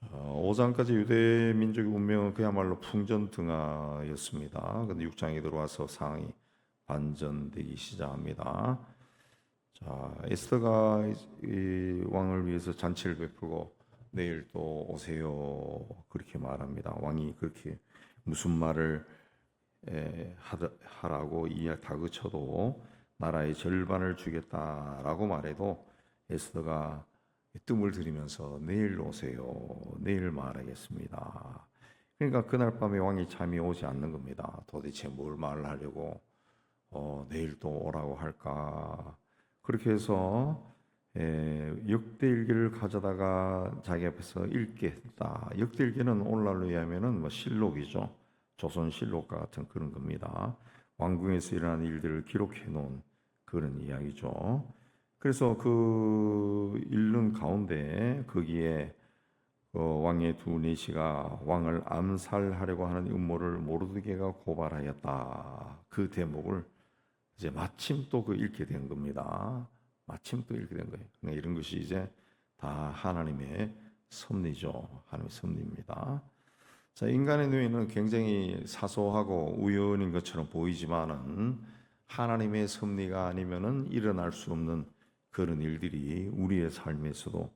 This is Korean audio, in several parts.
5장까지 유대 민족의 운명은 그야말로 풍전등화였습니다. 근데 6장에 들어와서 상황이 반전되기 시작합니다. 자, 에스더가 이 왕을 위해서 잔치를 베풀고 내일 또 오세요 그렇게 말합니다. 왕이 그렇게 무슨 말을 하라고 다그쳐도 나라의 절반을 주겠다라고 말해도 에스더가 뜸을 들이면서 내일 오세요. 내일 말하겠습니다. 그러니까 그날 밤에 왕이 잠이 오지 않는 겁니다. 도대체 뭘 말하려고 내일 또 오라고 할까? 그렇게 해서 역대일기를 가져다가 자기 앞에서 읽게 했다. 역대일기는 오늘날로 의하면은 뭐 실록이죠. 조선실록과 같은 그런 겁니다. 왕궁에서 일어난 일들을 기록해 놓은 그런 이야기죠. 그래서 그 읽는 가운데 거기에 왕의 두 내시가 왕을 암살하려고 하는 음모를 모르드게가 고발하였다. 그 대목을 이제 마침 또 그 읽게 된 겁니다. 마침 또 읽게 된 거예요. 그러니까 이런 것이 이제 다 하나님의 섭리죠. 하나님의 섭리입니다. 자, 인간의 뇌는 굉장히 사소하고 우연인 것처럼 보이지만은 하나님의 섭리가 아니면은 일어날 수 없는 그런 일들이 우리의 삶에서도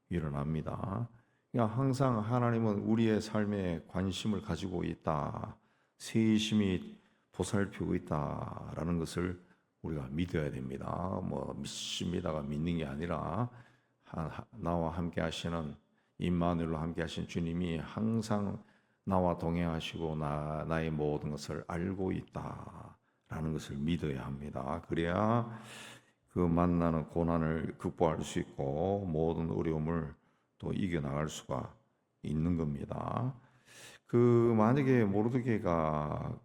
일어납니다. 그러니까 항상 하나님은 우리의 삶에 관심을 가지고 있다, 세심히 보살피고 있다라는 것을 우리가 믿어야 됩니다. 뭐 믿습니다가 믿는 게 아니라 나와 함께 하시는 임마누엘로 함께 하신 주님이 항상 나와 동행하시고 나의 모든 것을 알고 있다라는 것을 믿어야 합니다. 그래야 그 만나는 고난을 극복할 수 있고 모든 어려움을 또 이겨나갈 수가 있는 겁니다. 그 만약에 모르드게가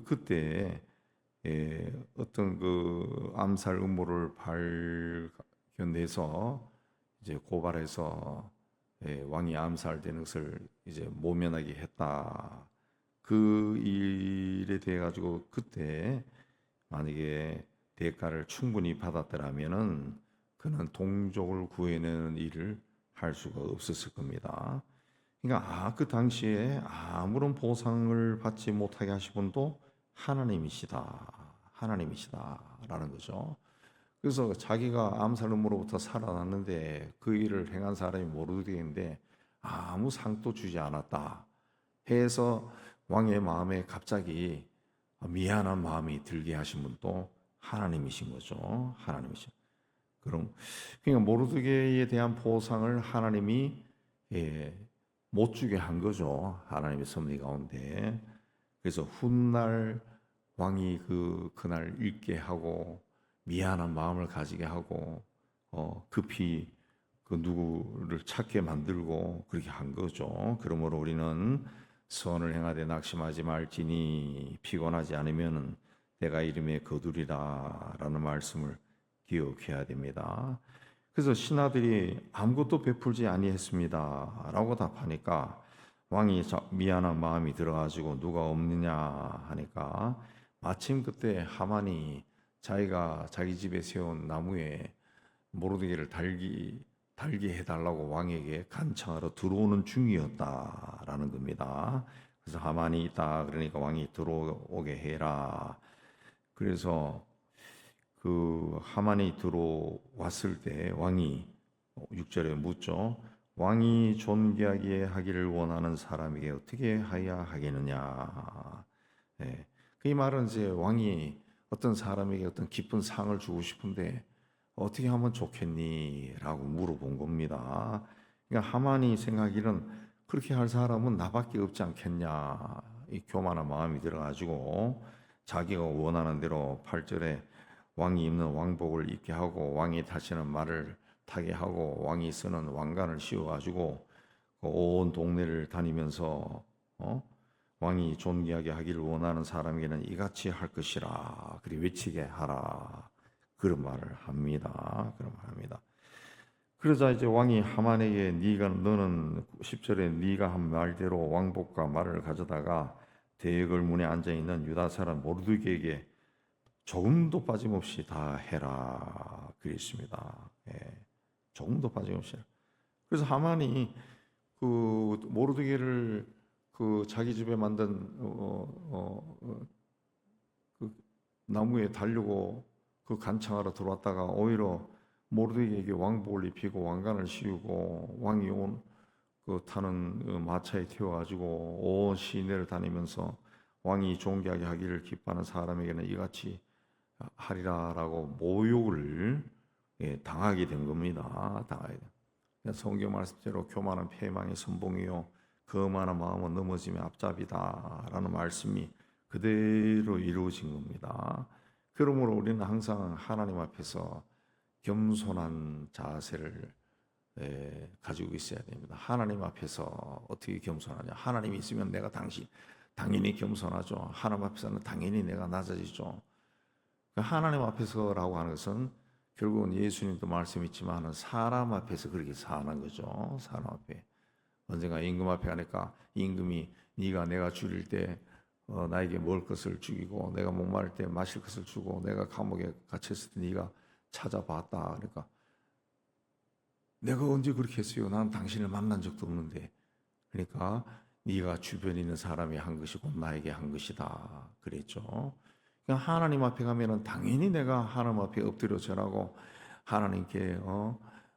그때 어떤 그 암살 음모를 발견해서 이제 고발해서 왕이 암살되는 것을 이제 모면하게 했다. 그 일에 대해 가지고 그때 만약에 대가를 충분히 받았더라면은 그는 동족을 구해내는 일을 할 수가 없었을 겁니다. 그러니까 그 당시에 아무런 보상을 받지 못하게 하신 분도 하나님이시다라는 거죠. 그래서 자기가 암살음으로부터 살아났는데 그 일을 행한 사람이 모르겠는데 아무 상도 주지 않았다 해서 왕의 마음에 갑자기 미안한 마음이 들게 하신 분도 하나님이신 거죠. 하나님이신. 그럼 그러니까 모르드게에 대한 보상을 하나님이 못 주게 한 거죠. 하나님의 섭리 가운데. 그래서 훗날 왕이 그날 읽게 하고 미안한 마음을 가지게 하고 급히 그 누구를 찾게 만들고 그렇게 한 거죠. 그러므로 우리는 선을 행하되 낙심하지 말지니 피곤하지 않으면 내가 이름에 거두리라라는 말씀을 기억해야 됩니다. 그래서 신하들이 아무것도 베풀지 아니했습니다라고 답하니까 왕이 미안한 마음이 들어가지고 누가 없느냐 하니까 마침 그때 하만이 자기가 자기 집에 세운 나무에 모르드게를 달게 해달라고 왕에게 간청하러 들어오는 중이었다라는 겁니다. 그래서 하만이 있다 그러니까 왕이 들어오게 해라. 그래서 그 하만이 들어왔을 때 왕이 6절에 묻죠. 왕이 존귀하게 하기를 원하는 사람에게 어떻게 하여야 하겠느냐. 네. 그 말은 이제 왕이 어떤 사람에게 어떤 기쁜 상을 주고 싶은데 어떻게 하면 좋겠니? 라고 물어본 겁니다. 그러니까 하만이 생각하기는 그렇게 할 사람은 나밖에 없지 않겠냐. 이 교만한 마음이 들어가지고 자기가 원하는 대로 8절에 왕이 입는 왕복을 입게 하고 왕이 타시는 말을 타게 하고 왕이 쓰는 왕관을 씌워가지고 온 동네를 다니면서 왕이 존귀하게 하기를 원하는 사람에게는 이같이 할 것이라 그리 외치게 하라 그런 말을 합니다. 그런 말 합니다. 그러자 이제 왕이 하만에게 너는 10절에 네가 한 말대로 왕복과 말을 가져다가 대역을 문에 앉아 있는 유다 사람 모르드게에게 조금도 빠짐없이 다 해라 그랬습니다. 조금도 빠짐없이. 그래서 하만이 그 모르드게를 그 자기 집에 만든 그 나무에 달려고 그 간청하러 들어왔다가 오히려 모르드게에게 왕복을 입히고 왕관을 씌우고 왕이 그 타는 마차에 태워가지고 온 시내를 다니면서 왕이 존귀하게 하기를 기뻐하는 사람에게는 이같이 하리라라고 모욕을 당하게 된 겁니다. 당하게 된. 성경 말씀대로 교만은 패망의 선봉이요 거만한 마음은 넘어짐의 앞잡이다라는 말씀이 그대로 이루어진 겁니다. 그러므로 우리는 항상 하나님 앞에서 겸손한 자세를 가지고 있어야 됩니다. 하나님 앞에서 어떻게 겸손하냐? 하나님이 있으면 내가 당연히 겸손하죠. 하나님 앞에서는 당연히 내가 낮아지죠. 하나님 앞에서라고 하는 것은 결국은 예수님도 말씀했지만 사람 앞에서 그렇게 사는 거죠. 사람 앞에. 언젠가 임금 앞에 가니까 임금이 네가 내가 줄일 때 나에게 먹을 것을 죽이고 내가 목마를 때 마실 것을 주고 내가 감옥에 갇혔을 때 네가 찾아봤다. 그러니까 내가 언제 그렇게 했어요? 나는 당신을 만난 적도 없는데. 그러니까 네가 주변에 있는 사람이 한 것이 곧 나에게 한 것이다. 그랬죠. 그러니까 하나님 앞에 가면은 당연히 내가 하나님 앞에 엎드려 절하고 하나님께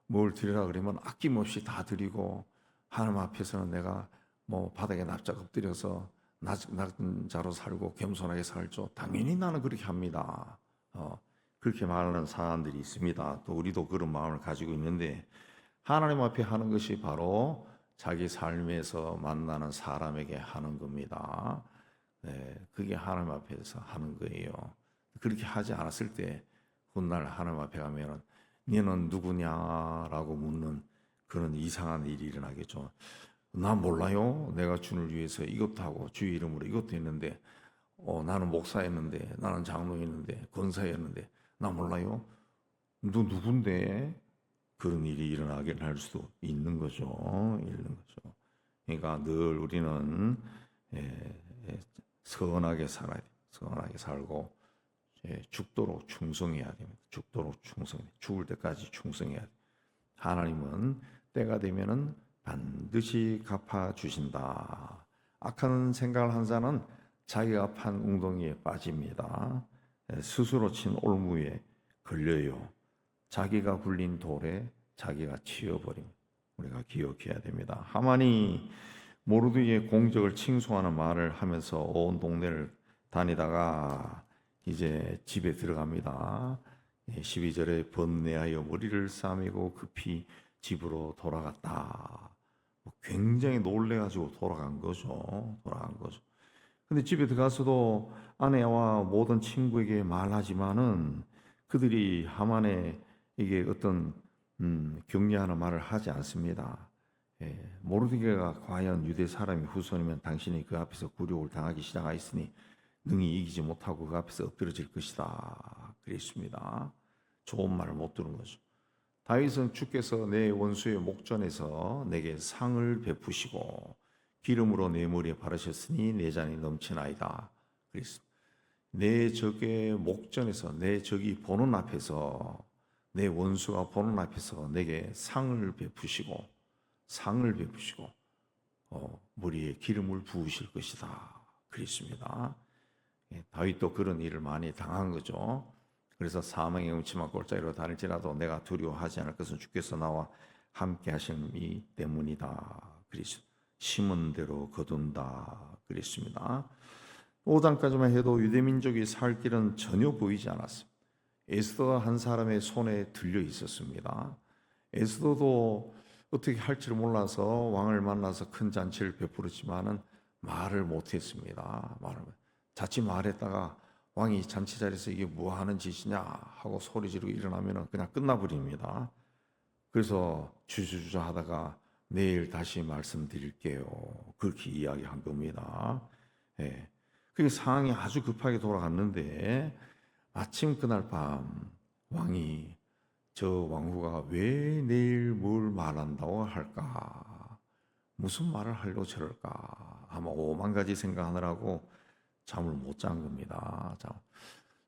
뭘 드리라 그러면 아낌없이 다 드리고 하나님 앞에서는 내가 뭐 바닥에 납작 엎드려서 낮은 자로 살고 겸손하게 살죠. 당연히 나는 그렇게 합니다. 그렇게 말하는 사람들이 있습니다. 또 우리도 그런 마음을 가지고 있는데 하나님 앞에 하는 것이 바로 자기 삶에서 만나는 사람에게 하는 겁니다. 네, 그게 하나님 앞에서 하는 거예요. 그렇게 하지 않았을 때 훗날 하나님 앞에 가면은 너는 누구냐라고 묻는 그런 이상한 일이 일어나겠죠. 나 몰라요. 내가 주를 위해서 이것도 하고 주의 이름으로 이것도 했는데 나는 목사였는데 나는 장로였는데 권사였는데 나 몰라요. 너 누군데? 그런 일이 일어나게 할 수도 있는 거죠. 그러니까 늘 우리는 선하게 살아야 돼. 선하게 살고 죽도록 충성해야 됩니다. 죽도록 충성해. 죽을 때까지 충성해야 돼. 하나님은 때가 되면은 반드시 갚아 주신다. 악한 생각을 한 자는 자기가 판 웅덩이에 빠집니다. 스스로 친 올무에 걸려요. 자기가 굴린 돌에 자기가 치여버림. 우리가 기억해야 됩니다. 하만이 모르드게의 공적을 칭송하는 말을 하면서 온 동네를 다니다가 이제 집에 들어갑니다. 12절에 번뇌하여 머리를 싸매고 급히 집으로 돌아갔다. 굉장히 놀래가지고 돌아간 거죠. 근데 집에 들어가서도 아내와 모든 친구에게 말하지만은 그들이 하만의 이게 어떤 격려하는 말을 하지 않습니다. 모르드게가 과연 유대 사람의 후손이면 당신이 그 앞에서 굴욕을 당하기 시작하였으니 능히 이기지 못하고 그 앞에서 엎드러질 것이다. 그랬습니다. 좋은 말을 못 들은 거죠. 다윗은 주께서 내 원수의 목전에서 내게 상을 베푸시고 기름으로 내 머리에 바르셨으니 내 잔이 넘치나이다. 그랬습니다. 내 적의 목전에서 내 적이 보는 앞에서 내 원수가 보는 앞에서 내게 상을 베푸시고 머리에 기름을 부으실 것이다. 그랬습니다. 다윗도 그런 일을 많이 당한 거죠. 그래서 사망의 음침한 골짜기로 다닐지라도 내가 두려워하지 않을 것은 주께서 나와 함께 하심이 때문이다. 그랬습니다. 심은 대로 거둔다. 그랬습니다. 5장까지만 해도 유대민족이 살 길은 전혀 보이지 않았습니다. 에스더가 한 사람의 손에 들려 있었습니다. 에스더도 어떻게 할지를 몰라서 왕을 만나서 큰 잔치를 베풀었지만은 말을 못했습니다. 자칫 말했다가 왕이 잔치 자리에서 이게 뭐 하는 짓이냐 하고 소리 지르고 일어나면은 그냥 끝나버립니다. 그래서 주저주저 하다가 내일 다시 말씀드릴게요. 그렇게 이야기한 겁니다. 그게 상황이 아주 급하게 돌아갔는데 마침 그날 밤 왕이 저 왕후가 왜 내일 뭘 말한다고 할까? 무슨 말을 하려고 저럴까? 아마 5만 가지 생각하느라고 잠을 못 잔 겁니다.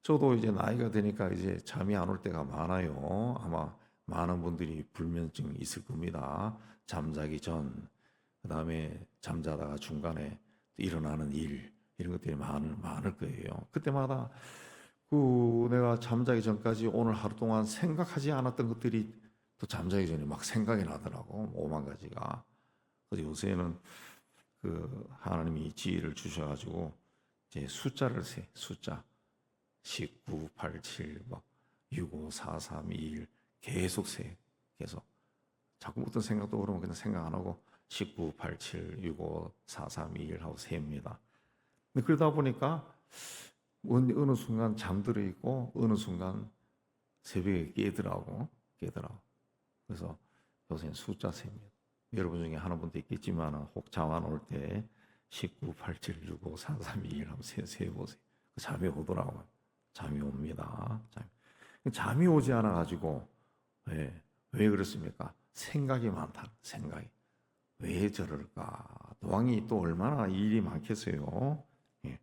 저도 이제 나이가 되니까 이제 잠이 안 올 때가 많아요. 아마 많은 분들이 불면증이 있을 겁니다. 잠자기 전 그 다음에 잠자다가 중간에 일어나는 일, 이런 것들이 많을 거예요. 그때마다 내가 잠자기 전까지 오늘 하루 동안 생각하지 않았던 것들이 또 잠자기 전에 막 생각이 나더라고. 오만 가지가. 그래서 요새는 하나님이 지혜를 주셔가지고 이제 숫자를 세. 숫자 19, 87, 막 65, 43, 21 계속 세. 계속. 자꾸 어떤 생각도 그러면 그냥 생각 안 하고 19, 87, 65, 43, 21 하고 셉니다. 근데 그러다 보니까 어느 순간 잠들어 있고 어느 순간 새벽에 깨더라고. 그래서 요새는 숫자 셉니다. 여러분 중에 하는 분도 있겠지만 혹 잠 안 올 때 19, 87, 65, 43, 21 하면 세보세요. 잠이 오더라고요. 잠이 옵니다. 잠이 오지 않아 가지고 왜 그렇습니까? 생각이 많다. 생각이. 왜 저럴까? 왕이 또 얼마나 일이 많겠어요. 예.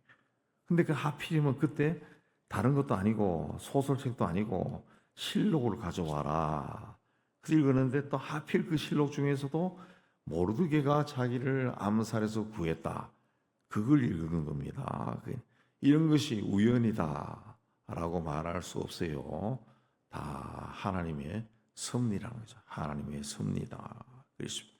근데 하필이면 그때 다른 것도 아니고 소설책도 아니고 실록을 가져와라. 그래서 읽었는데 또 하필 그 실록 중에서도 모르드게가 자기를 암살해서 구했다. 그걸 읽은 겁니다. 이런 것이 우연이다라고 말할 수 없어요. 다 하나님의 섭리라는 거죠. 하나님의 섭리다. 그렇습니다.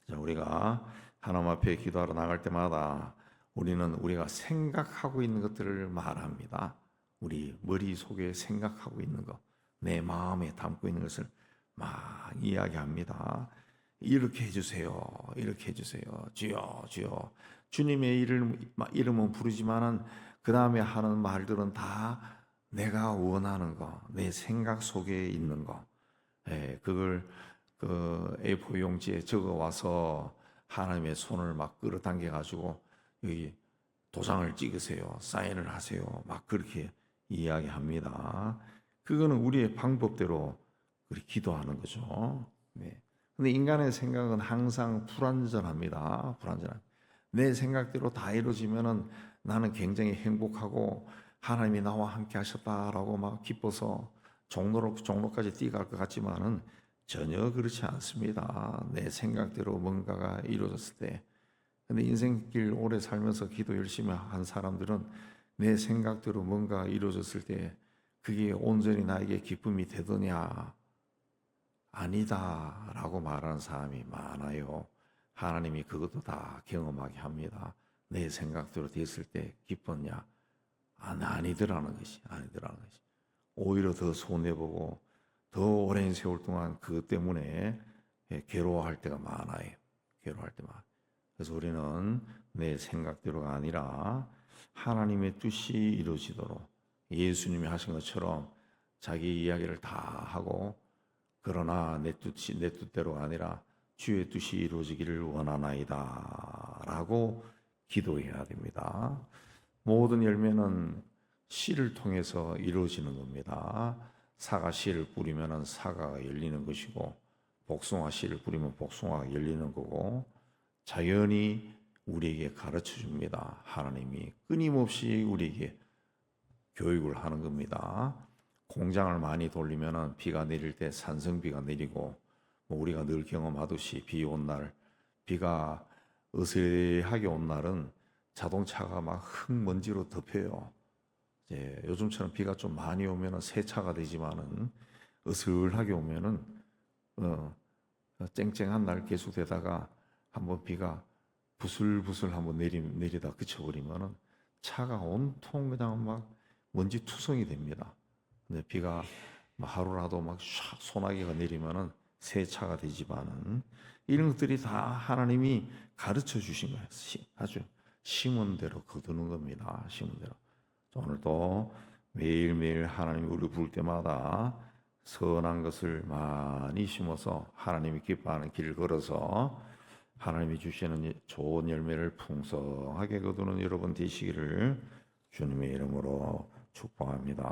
우리가 하나님 앞에 기도하러 나갈 때마다 우리가 생각하고 있는 것들을 말합니다. 우리 머릿속에 생각하고 있는 것, 내 마음에 담고 있는 것을 막 이야기합니다. 이렇게 해주세요. 이렇게 해주세요. 주여, 주여. 주님의 이름은 부르지만은 그 다음에 하는 말들은 다 내가 원하는 거, 내 생각 속에 있는 거. 그걸 A4 용지에 적어 와서 하나님의 손을 막 끌어당겨 가지고 여기 도장을 찍으세요. 사인을 하세요. 막 그렇게 이야기합니다. 그거는 우리의 방법대로 그렇게 기도하는 거죠. 네. 근데 인간의 생각은 항상 불완전합니다. 내 생각대로 다 이루어지면은 나는 굉장히 행복하고 하나님이 나와 함께 하셨다라고 막 기뻐서 종로까지 뛰어갈 것 같지만은 전혀 그렇지 않습니다. 내 생각대로 뭔가가 이루어졌을 때. 근데 인생길 오래 살면서 기도 열심히 한 사람들은 내 생각대로 뭔가 이루어졌을 때 그게 온전히 나에게 기쁨이 되더냐? 아니다라고 말하는 사람이 많아요. 하나님이 그것도 다 경험하게 합니다. 내 생각대로 됐을 때 기뻤냐? 아니더라는 것이. 오히려 더 손해보고 더 오랜 세월 동안 그것 때문에 괴로워할 때가 많아요. 그래서 우리는 내 생각대로가 아니라 하나님의 뜻이 이루어지도록 예수님이 하신 것처럼 자기 이야기를 다 하고 그러나 내 뜻대로가 아니라 주의 뜻이 이루어지기를 원하나이다 라고 기도해야 됩니다. 모든 열매는 씨를 통해서 이루어지는 겁니다. 사과 씨를 뿌리면 사과가 열리는 것이고 복숭아 씨를 뿌리면 복숭아가 열리는 거고 자연히 우리에게 가르쳐 줍니다. 하나님이 끊임없이 우리에게 교육을 하는 겁니다. 공장을 많이 돌리면 비가 내릴 때 산성비가 내리고 우리가 늘 경험하듯이 비 온 날, 비가 어세하게 온 날은 자동차가 막 흙먼지로 덮여요. 이제 요즘처럼 비가 좀 많이 오면 세차가 되지만은 어슬하게 오면은 쨍쨍한 날 계속되다가 한번 비가 부슬부슬 한번 내리다 그쳐버리면은 차가 온통 그냥 막 먼지 투성이 됩니다. 근데 비가 하루라도 막 샥 소나기가 내리면은 세차가 되지만은 이런 것들이 다 하나님이 가르쳐 주신 거예요. 아주 심은 대로 거두는 겁니다. 심은 대로. 오늘도 매일매일 하나님이 우리 부를 때마다 선한 것을 많이 심어서 하나님이 기뻐하는 길을 걸어서 하나님이 주시는 좋은 열매를 풍성하게 거두는 여러분 되시기를 주님의 이름으로 축복합니다.